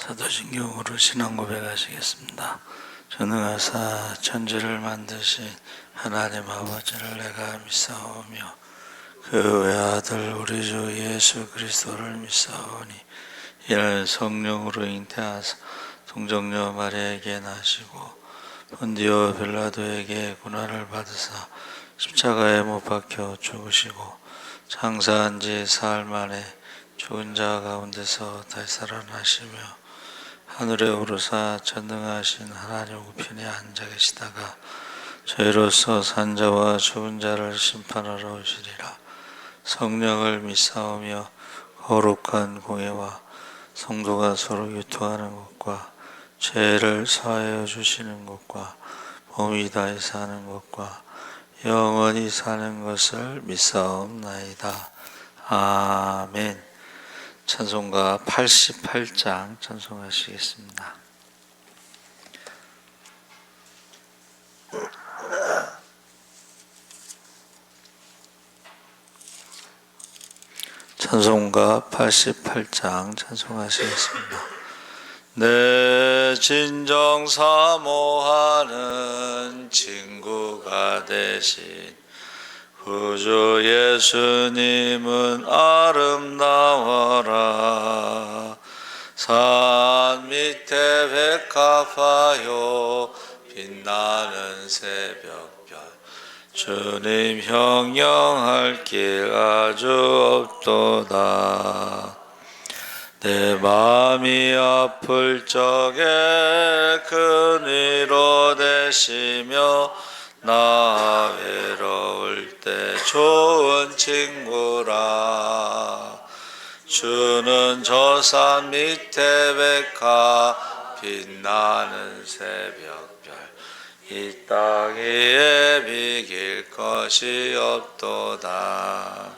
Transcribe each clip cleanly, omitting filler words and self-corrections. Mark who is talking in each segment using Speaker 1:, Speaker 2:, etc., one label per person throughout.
Speaker 1: 사도신경으로 신앙 고백하시겠습니다. 전능하사 천지를 만드신 하나님 아버지를 내가 믿사오며 그 외아들 우리 주 예수 그리스도를 믿사오니 이를 성령으로 잉태하사 동정녀 마리아에게 나시고 본디오 빌라도에게 고난을 받으사 십자가에 못 박혀 죽으시고 장사한 지 사흘 만에 죽은 자 가운데서 다시 살아나시며 하늘에 오르사 전능하신 하나님 우편에 앉아 계시다가 저희로서 산자와 죽은 자를 심판하러 오시리라. 성령을 믿사오며 거룩한 공예와 성도가 서로 유통하는 것과 죄를 사하여 주시는 것과 몸이 다시 사는 것과 영원히 사는 것을 믿사옵나이다. 아멘. 찬송가 88장 찬송하시겠습니다. 찬송가 88장 찬송하시겠습니다. 내 진정 사모하는 친구가 되신 구주 예수님은 아름다워라. 산 밑에 백합화요 빛나는 새벽별 주님 형령할 길 아주 없도다. 내 마음이 아플 적에 그 위로 되시며 나 외로울 때 좋은 친구라. 주는 저 산 밑에 백합 빛나는 새벽별 이 땅 위에 비길 것이 없도다.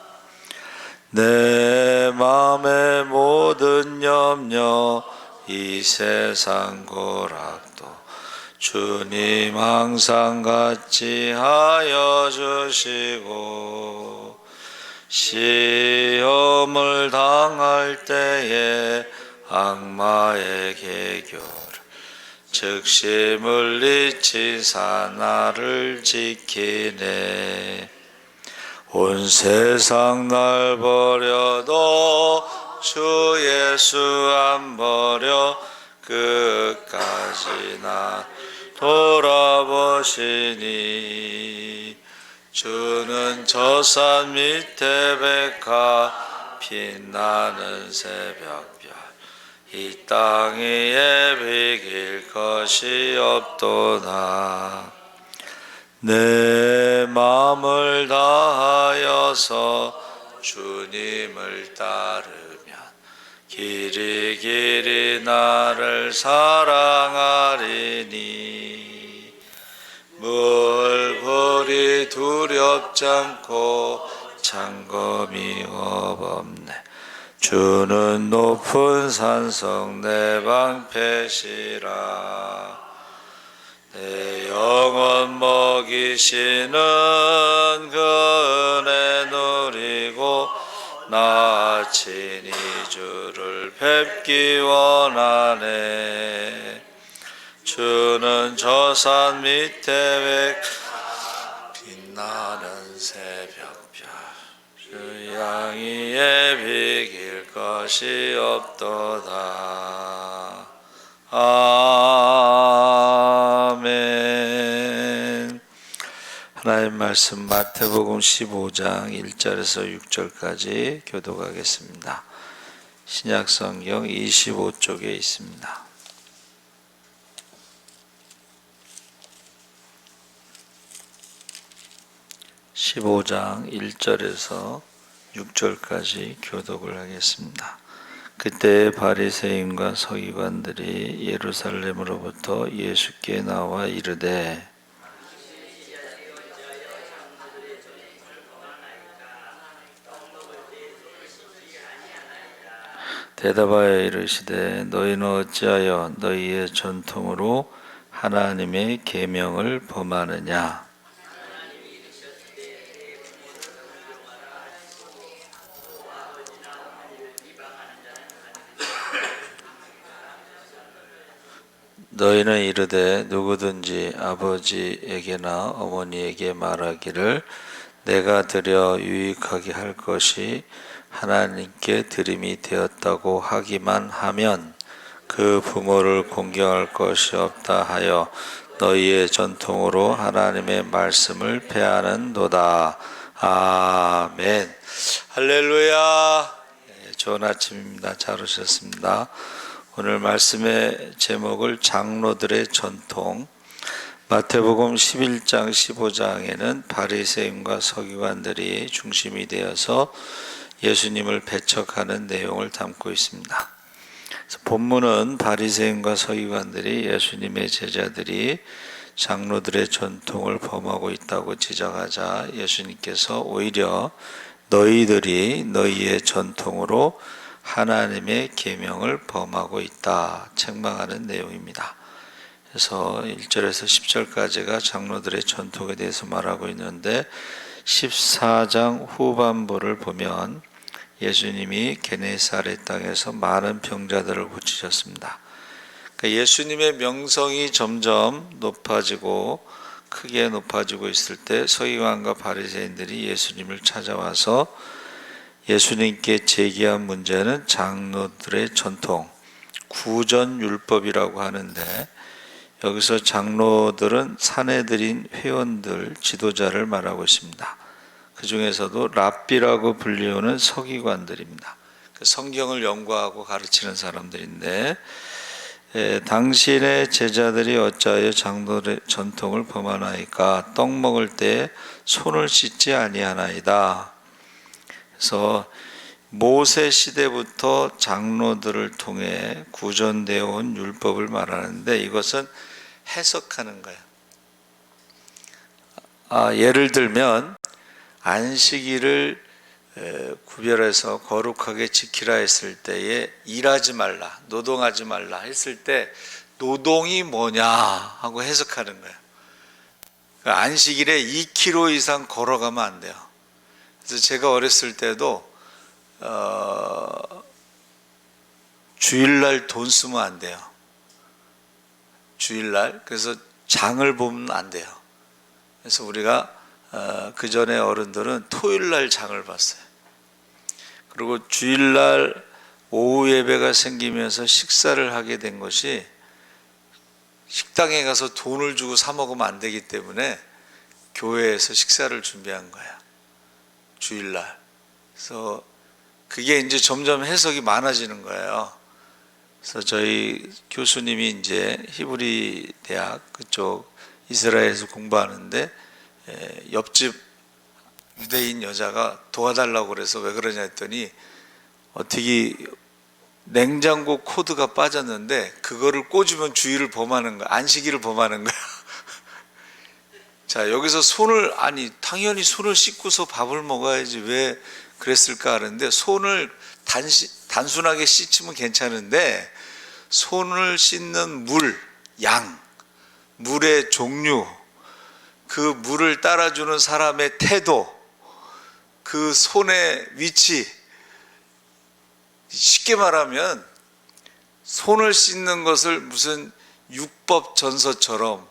Speaker 1: 내 맘의 모든 염려 이 세상 고락도 주님 항상 같이 하여 주시고 시험을 당할 때에 악마의 개교를 즉시 물리치사 나를 지키네. 온 세상 날 버려도 주 예수 안 버려 끝까지 나 돌아보시니. 주는 저 산 밑에 백합 빛나는 새벽별 이 땅 위에 비길 것이 없도다. 내 마음을 다하여서 주님을 따르면 길이 길이 나를 사랑하리니. 물불이 두렵지 않고 창검이 없네. 주는 높은 산성 내 방패시라. 내 영혼 먹이시는 그 은혜 누리고 나 친히 주를 뵙기 원하네. 주는 저 산 밑에 빛나는 새벽별 주 양위에 비길 것이 없도다. 아멘. 하나님 말씀 마태복음 15장 1절에서 6절까지 교독하겠습니다. 신약성경 25쪽에 있습니다. 15장 1절에서 6절까지 교독을 하겠습니다. 그때 바리새인과 서기관들이 예루살렘으로부터 예수께 나와 이르되 대답하여 이르시되 너희는 어찌하여 너희의 전통으로 하나님의 계명을 범하느냐. 너희는 이르되 누구든지 아버지에게나 어머니에게 말하기를 내가 드려 유익하게 할 것이 하나님께 드림이 되었다고 하기만 하면 그 부모를 공경할 것이 없다 하여 너희의 전통으로 하나님의 말씀을 폐하는도다. 아멘. 할렐루야. 좋은 아침입니다. 잘 오셨습니다. 오늘 말씀의 제목을 장로들의 전통. 마태복음 11장 15장에는 바리새인과 서기관들이 중심이 되어서 예수님을 배척하는 내용을 담고 있습니다. 본문은 바리새인과 서기관들이 예수님의 제자들이 장로들의 전통을 범하고 있다고 지적하자 예수님께서 오히려 너희들이 너희의 전통으로 하나님의 계명을 범하고 있다 책망하는 내용입니다. 그래서 1절에서 10절까지가 장로들의 전통에 대해서 말하고 있는데 14장 후반부를 보면 예수님이 게네사렛 땅에서 많은 병자들을 고치셨습니다. 그러니까 예수님의 명성이 점점 높아지고 크게 높아지고 있을 때 서기관과 바리새인들이 예수님을 찾아와서 예수님께 제기한 문제는 장로들의 전통, 구전율법이라고 하는데 여기서 장로들은 사내들인 회원들, 지도자를 말하고 있습니다. 그 중에서도 랍비라고 불리우는 서기관들입니다. 성경을 연구하고 가르치는 사람들인데 당신의 제자들이 어찌하여 장로의 전통을 범하나이까 떡 먹을 때 손을 씻지 아니하나이다. 그래서 모세 시대부터 장로들을 통해 구전되어 온 율법을 말하는데 이것은 해석하는 거예요. 예를 들면 안식일을 구별해서 거룩하게 지키라 했을 때에 일하지 말라, 노동하지 말라 했을 때 노동이 뭐냐 하고 해석하는 거예요. 그러니까 안식일에 2km 이상 걸어가면 안 돼요. 그래서 제가 어렸을 때도 주일날 돈 쓰면 안 돼요. 주일날. 그래서 장을 보면 안 돼요. 그래서 우리가 그 전에 어른들은 토요일날 장을 봤어요. 그리고 주일날 오후 예배가 생기면서 식사를 하게 된 것이 식당에 가서 돈을 주고 사 먹으면 안 되기 때문에 교회에서 식사를 준비한 거야. 주일날. 그래서 그게 이제 점점 해석이 많아지는 거예요. 그래서 저희 교수님이 이제 히브리 대학 그쪽 이스라엘에서 공부하는데 옆집 유대인 여자가 도와달라고 그래서 왜 그러냐 했더니 어떻게 냉장고 코드가 빠졌는데 그거를 꽂으면 주일을 범하는 거야. 안식일을 범하는 거야. 자, 여기서 당연히 손을 씻고서 밥을 먹어야지 왜 그랬을까 하는데 손을 단순하게 씻으면 괜찮은데 손을 씻는 물의 종류, 그 물을 따라주는 사람의 태도, 그 손의 위치, 쉽게 말하면 손을 씻는 것을 무슨 율법 전서처럼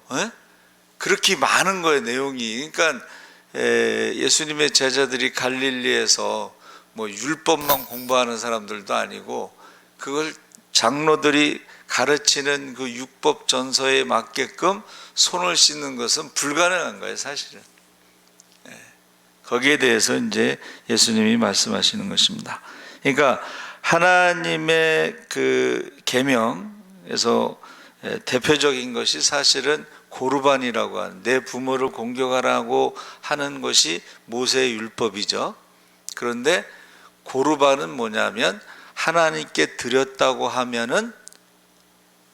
Speaker 1: 그렇게 많은 거예요, 내용이. 그러니까 예수님의 제자들이 갈릴리에서 뭐 율법만 공부하는 사람들도 아니고 그걸 장로들이 가르치는 그 율법 전서에 맞게끔 손을 씻는 것은 불가능한 거예요, 사실은. 거기에 대해서 이제 예수님이 말씀하시는 것입니다. 그러니까 하나님의 그 계명에서 대표적인 것이 사실은 고르반이라고 하는 내 부모를 공경하라고 하는 것이 모세의 율법이죠. 그런데 고르반은 뭐냐면 하나님께 드렸다고 하면은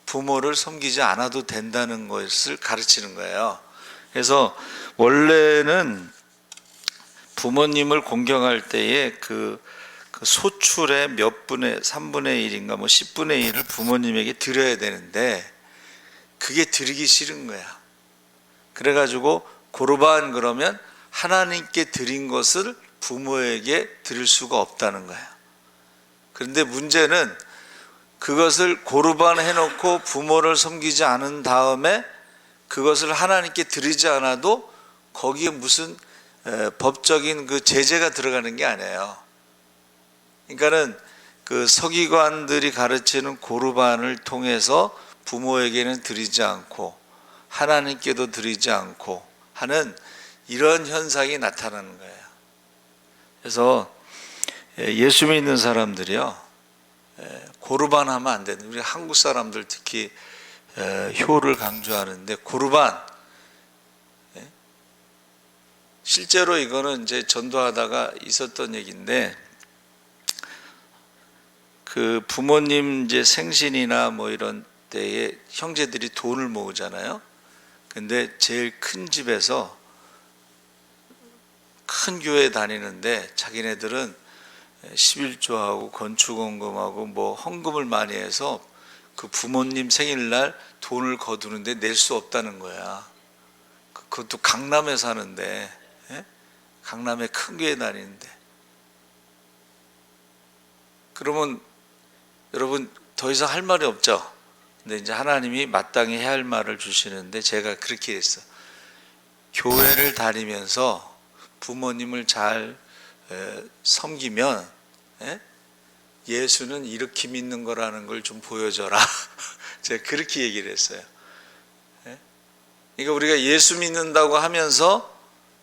Speaker 1: 부모를 섬기지 않아도 된다는 것을 가르치는 거예요. 그래서 원래는 부모님을 공경할 때에 그 소출의 몇 분의 3분의 1인가 뭐 10분의 1을 부모님에게 드려야 되는데 그게 드리기 싫은 거야. 그래가지고 고르반 그러면 하나님께 드린 것을 부모에게 드릴 수가 없다는 거야. 그런데 문제는 그것을 고르반 해놓고 부모를 섬기지 않은 다음에 그것을 하나님께 드리지 않아도 거기에 무슨 법적인 그 제재가 들어가는 게 아니에요. 그러니까는 그 서기관들이 가르치는 고르반을 통해서 부모에게는 드리지 않고 하나님께도 드리지 않고 하는 이런 현상이 나타나는 거예요. 그래서 예수 믿는 사람들이요, 고르반 하면 안 되는, 우리 한국 사람들 특히 효를 강조하는데, 고르반, 실제로 이거는 이제 전도하다가 있었던 얘기인데, 그 부모님 이제 생신이나 뭐 이런 때에 형제들이 돈을 모으잖아요. 근데 제일 큰 집에서 큰 교회 다니는데 자기네들은 11조하고 건축원금하고 뭐 헌금을 많이 해서 그 부모님 생일날 돈을 거두는데 낼 수 없다는 거야. 그것도 강남에 사는데, 강남에 큰 교회 다니는데. 그러면 여러분 더 이상 할 말이 없죠. 근데 이제 하나님이 마땅히 해야 할 말을 주시는데, 제가 그렇게 했어. 교회를 다니면서 부모님을 잘 섬기면 예수는 이렇게 믿는 거라는 걸 좀 보여줘라. 제가 그렇게 얘기를 했어요. 그러니까 우리가 예수 믿는다고 하면서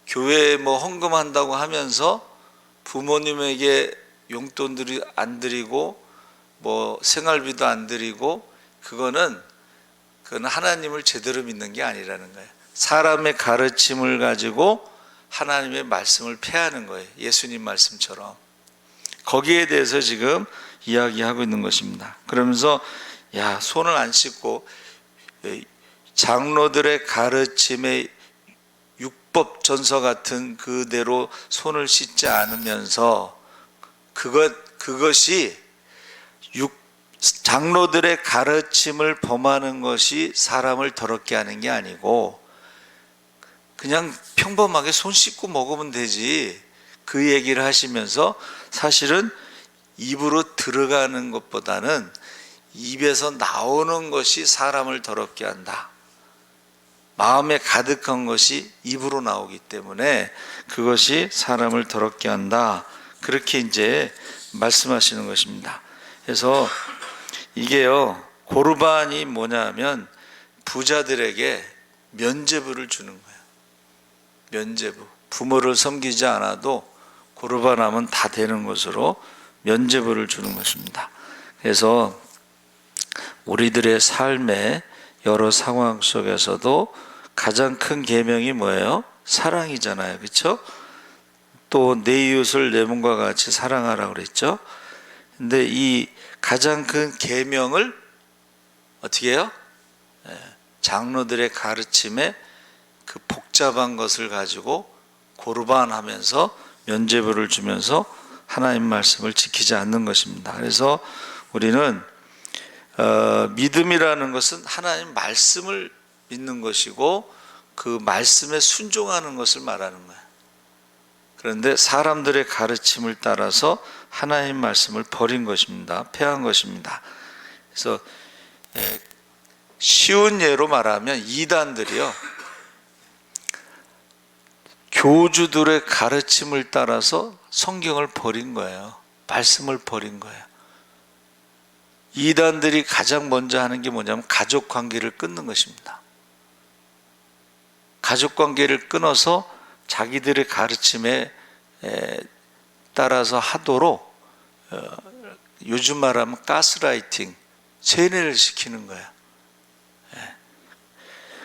Speaker 1: 교회에 뭐 헌금한다고 하면서 부모님에게 용돈들이 안 드리고 뭐 생활비도 안 드리고, 그건 하나님을 제대로 믿는 게 아니라는 거예요. 사람의 가르침을 가지고 하나님의 말씀을 폐하는 거예요. 예수님 말씀처럼. 거기에 대해서 지금 이야기하고 있는 것입니다. 그러면서 손을 안 씻고 장로들의 가르침에 율법 전서 같은 그대로 손을 씻지 않으면서 그것이 장로들의 가르침을 범하는 것이 사람을 더럽게 하는 게 아니고 그냥 평범하게 손 씻고 먹으면 되지, 그 얘기를 하시면서 사실은 입으로 들어가는 것보다는 입에서 나오는 것이 사람을 더럽게 한다. 마음에 가득한 것이 입으로 나오기 때문에 그것이 사람을 더럽게 한다. 그렇게 이제 말씀하시는 것입니다. 그래서 이게요, 고르반이 뭐냐면 부자들에게 면죄부를 주는 거예요. 면죄부. 부모를 섬기지 않아도 고르반하면 다 되는 것으로 면죄부를 주는 것입니다. 그래서 우리들의 삶의 여러 상황 속에서도 가장 큰 계명이 뭐예요? 사랑이잖아요. 그렇죠? 또 내 이웃을 내 몸과 같이 사랑하라고 그랬죠. 근데 이 가장 큰 계명을 어떻게 해요? 장로들의 가르침에 그 복잡한 것을 가지고 고르반 하면서 면죄부를 주면서 하나님 말씀을 지키지 않는 것입니다. 그래서 우리는 믿음이라는 것은 하나님 말씀을 믿는 것이고 그 말씀에 순종하는 것을 말하는 거예요. 그런데 사람들의 가르침을 따라서 하나님 말씀을 버린 것입니다. 폐한 것입니다. 그래서 쉬운 예로 말하면 이단들이요, 교주들의 가르침을 따라서 성경을 버린 거예요. 말씀을 버린 거예요. 이단들이 가장 먼저 하는 게 뭐냐면 가족 관계를 끊는 것입니다. 가족 관계를 끊어서 자기들의 가르침에 따라서 하도록 요즘 말하면 가스라이팅, 세뇌를 시키는 거예요.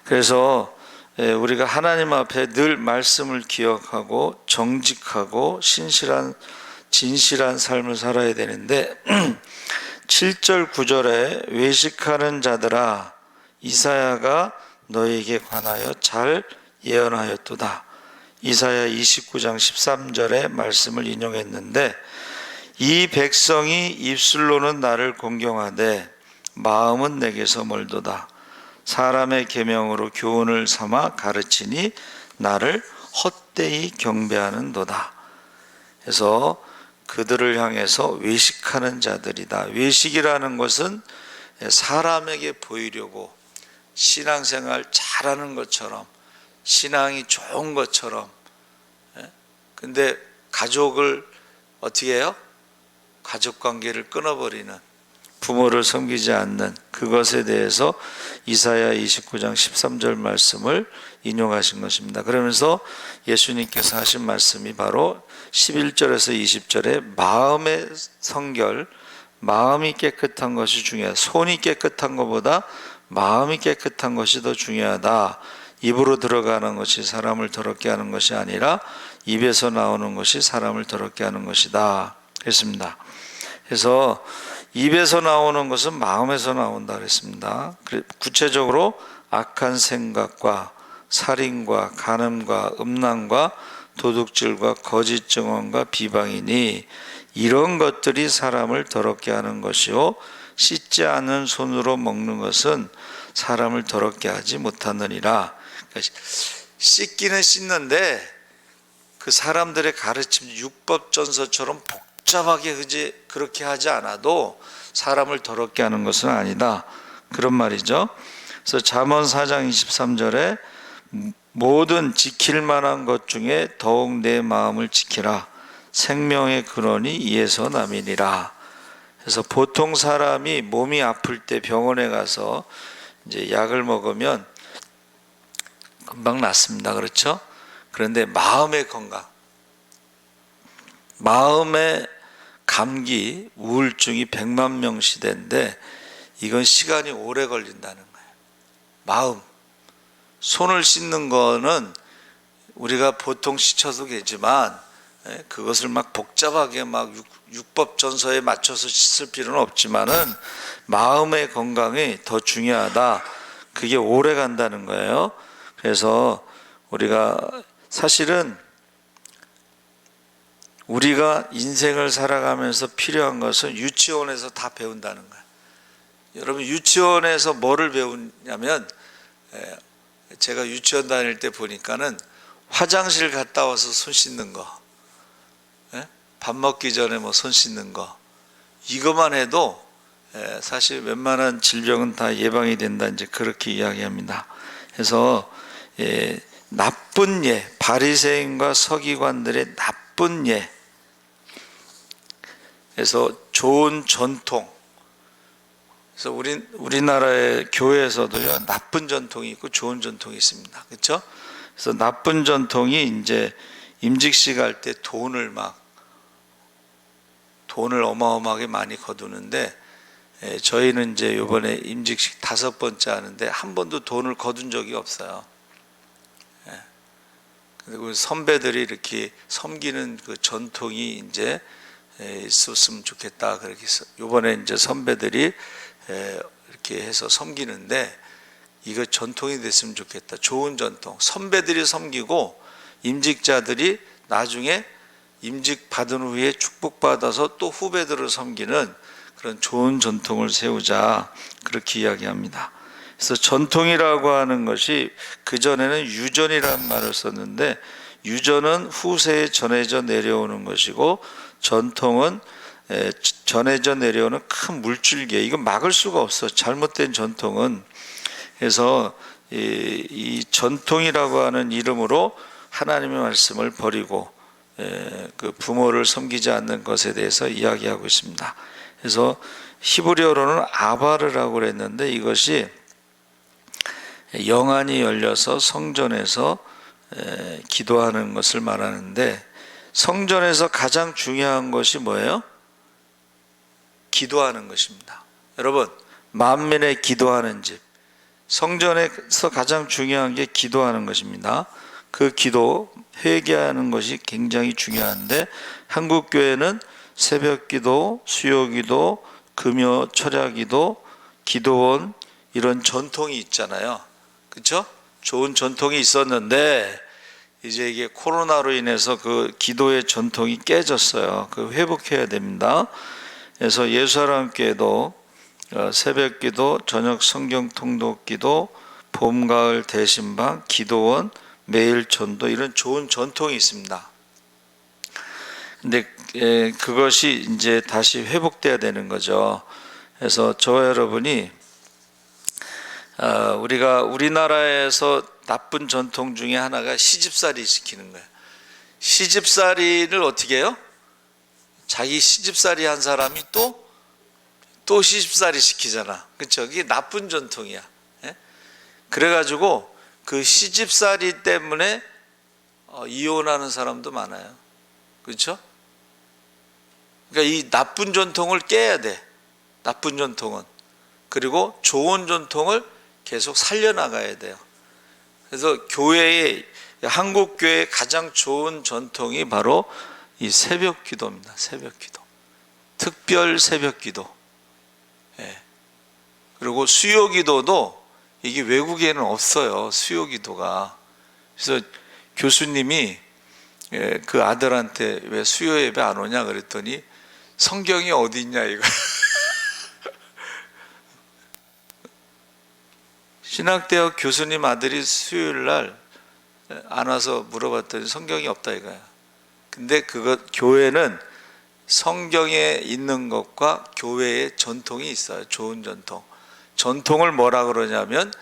Speaker 1: 그래서 우리가 하나님 앞에 늘 말씀을 기억하고 정직하고 진실한 삶을 살아야 되는데 7절 9절에 외식하는 자들아 이사야가 너에게 관하여 잘 예언하였도다. 이사야 29장 13절의 말씀을 인용했는데, 이 백성이 입술로는 나를 공경하되 마음은 내게서 멀도다. 사람의 계명으로 교훈을 삼아 가르치니 나를 헛되이 경배하는도다. 그래서 그들을 향해서 외식하는 자들이다. 외식이라는 것은 사람에게 보이려고 신앙생활 잘하는 것처럼, 신앙이 좋은 것처럼, 근데 가족을 어떻게 해요? 가족관계를 끊어버리는, 부모를 섬기지 않는 그것에 대해서 이사야 29장 13절 말씀을 인용하신 것입니다. 그러면서 예수님께서 하신 말씀이 바로 11절에서 20절에 마음의 성결, 마음이 깨끗한 것이 중요하다. 손이 깨끗한 것보다 마음이 깨끗한 것이 더 중요하다. 입으로 들어가는 것이 사람을 더럽게 하는 것이 아니라 입에서 나오는 것이 사람을 더럽게 하는 것이다 그랬습니다. 그래서 입에서 나오는 것은 마음에서 나온다 그랬습니다. 구체적으로 악한 생각과 살인과 간음과 음란과 도둑질과 거짓 증언과 비방이니 이런 것들이 사람을 더럽게 하는 것이요 씻지 않은 손으로 먹는 것은 사람을 더럽게 하지 못하느니라. 그러니까 씻기는 씻는데 그 사람들의 가르침 율법전서처럼 복잡하게 그렇게 하지 않아도 사람을 더럽게 하는 것은 아니다, 그런 말이죠. 그래서 잠언 4장 23절에 모든 지킬 만한 것 중에 더욱 내 마음을 지키라. 생명의 근원이 이에서 남이니라. 그래서 보통 사람이 몸이 아플 때 병원에 가서 이제 약을 먹으면 금방 낫습니다. 그렇죠? 그런데 마음의 건강, 마음의 감기, 우울증이 100만 명 시대인데 이건 시간이 오래 걸린다는 거예요. 마음, 손을 씻는 거는 우리가 보통 씻어도 되지만 그것을 막 복잡하게 막 율법 전서에 맞춰서 씻을 필요는 없지만은 마음의 건강이 더 중요하다. 그게 오래 간다는 거예요. 그래서 우리가 사실은 우리가 인생을 살아가면서 필요한 것은 유치원에서 다 배운다는 거예요. 여러분 유치원에서 뭐를 배우냐면 제가 유치원 다닐 때 보니까는 화장실 갔다 와서 손 씻는 거, 밥 먹기 전에 뭐 손 씻는 거, 이것만 해도 사실 웬만한 질병은 다 예방이 된다, 이제 그렇게 이야기합니다. 그래서 나쁜 예, 바리새인과 서기관들의 나쁜 예, 그래서 좋은 전통. 그래서 우리나라의 교회에서도요, 나쁜 전통이 있고 좋은 전통이 있습니다. 그렇죠? 그래서 나쁜 전통이 이제 임직식 할 때 돈을 어마어마하게 많이 거두는데, 저희는 이제 이번에 임직식 5번째 하는데 한 번도 돈을 거둔 적이 없어요. 그리고 선배들이 이렇게 섬기는 그 전통이 이제 있었으면 좋겠다. 그렇게 해서 이번에 이제 선배들이 이렇게 해서 섬기는데 이거 전통이 됐으면 좋겠다. 좋은 전통. 선배들이 섬기고 임직자들이 나중에 임직 받은 후에 축복받아서 또 후배들을 섬기는 그런 좋은 전통을 세우자, 그렇게 이야기합니다. 그래서 전통이라고 하는 것이 그전에는 유전이라는 말을 썼는데, 유전은 후세에 전해져 내려오는 것이고 전통은 전해져 내려오는 큰 물줄기. 이건 막을 수가 없어, 잘못된 전통은. 그래서 이 전통이라고 하는 이름으로 하나님의 말씀을 버리고 그 부모를 섬기지 않는 것에 대해서 이야기하고 있습니다. 그래서 히브리어로는 아바르라고 그랬는데 이것이 영안이 열려서 성전에서 기도하는 것을 말하는데, 성전에서 가장 중요한 것이 뭐예요? 기도하는 것입니다. 여러분, 만민의 기도하는 집, 성전에서 가장 중요한 게 기도하는 것입니다. 그 기도, 회개하는 것이 굉장히 중요한데, 한국 교회는 새벽 기도, 수요 기도, 금요 철야 기도, 기도원, 이런 전통이 있잖아요. 그렇죠? 좋은 전통이 있었는데 이제 이게 코로나로 인해서 그 기도의 전통이 깨졌어요. 그 회복해야 됩니다. 그래서 예수사랑교회도 새벽 기도, 저녁 성경 통독 기도, 봄, 가을 대신방, 기도원, 매일 전도, 이런 좋은 전통이 있습니다. 근데 그것이 이제 다시 회복돼야 되는 거죠. 그래서 저와 여러분이 우리가 우리나라에서 나쁜 전통 중에 하나가 시집살이 시키는 거예요. 시집살이를 어떻게 해요? 자기 시집살이 한 사람이 또 시집살이 시키잖아. 그렇죠? 이게 나쁜 전통이야. 예? 그래가지고 그 시집살이 때문에 이혼하는 사람도 많아요. 그렇죠? 그러니까 이 나쁜 전통을 깨야 돼. 나쁜 전통은. 그리고 좋은 전통을 계속 살려나가야 돼요. 그래서 한국 교회의 가장 좋은 전통이 바로 이 새벽 기도입니다. 새벽 기도. 특별 새벽 기도. 예. 그리고 수요 기도도 이게 외국에는 없어요. 수요 기도가. 그래서 교수님이 그 아들한테 왜 수요 예배 안 오냐 그랬더니 성경이 어디 있냐 이거. 신학대학 교수님 아들이 수요일 날 안 와서 물어봤더니 성경이 없다 이거야. 근데 교회는 성경에 있는 것과 교회의 전통이 있어요. 좋은 전통. 전통을 뭐라 그러냐면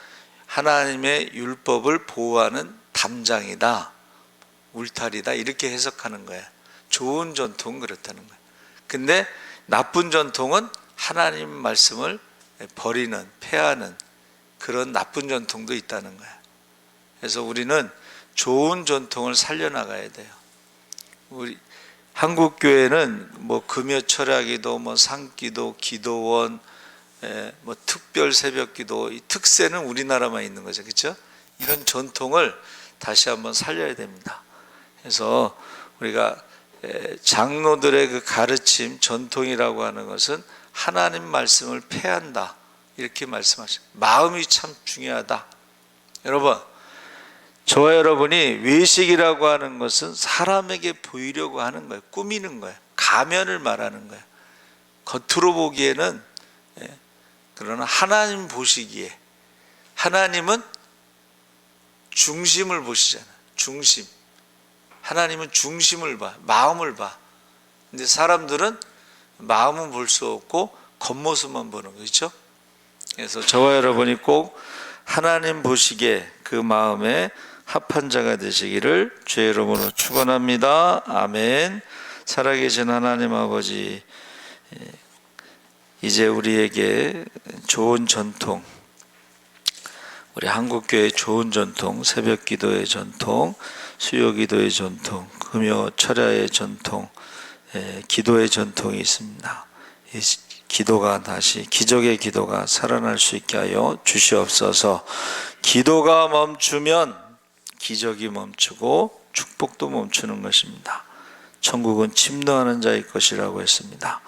Speaker 1: 하나님의 율법을 보호하는 담장이다, 울타리다 이렇게 해석하는 거야. 좋은 전통은 그렇다는 거야. 근데 나쁜 전통은 하나님 말씀을 버리는, 폐하는 그런 나쁜 전통도 있다는 거야. 그래서 우리는 좋은 전통을 살려나가야 돼요. 우리 한국 교회는 뭐 금요 철야기도, 뭐 상기도, 기도원, 뭐 특별 새벽기도, 이 특세는 우리나라만 있는 거죠, 그렇죠? 이런 전통을 다시 한번 살려야 됩니다. 그래서 우리가 장로들의 그 가르침, 전통이라고 하는 것은 하나님 말씀을 폐한다 이렇게 말씀하시죠. 마음이 참 중요하다. 여러분, 저와 여러분이 외식이라고 하는 것은 사람에게 보이려고 하는 거예요. 꾸미는 거예요. 가면을 말하는 거예요. 겉으로 보기에는. 그러나 하나님 보시기에 하나님은 중심을 보시잖아요. 중심. 하나님은 중심을 봐. 마음을 봐. 근데 사람들은 마음은 볼 수 없고 겉모습만 보는 거죠. 그래서 저와 여러분이 꼭 하나님 보시기에 그 마음에 합한 자가 되시기를 주의 이름으로 축원합니다. 아멘. 살아계신 하나님 아버지, 이제 우리에게 좋은 전통, 우리 한국교회의 좋은 전통, 새벽 기도의 전통, 수요 기도의 전통, 금요 철야의 전통, 기도의 전통이 있습니다. 이 기도가 다시 기적의 기도가 살아날 수 있게 하여 주시옵소서. 기도가 멈추면 기적이 멈추고 축복도 멈추는 것입니다. 천국은 침노하는 자의 것이라고 했습니다.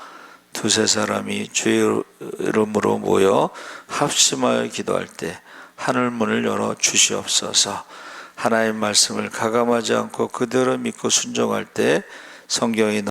Speaker 1: 두세 사람이 주의 이름으로 모여 합심하여 기도할 때 하늘 문을 열어 주시옵소서. 하나님 말씀을 가감하지 않고 그대로 믿고 순종할 때 성경이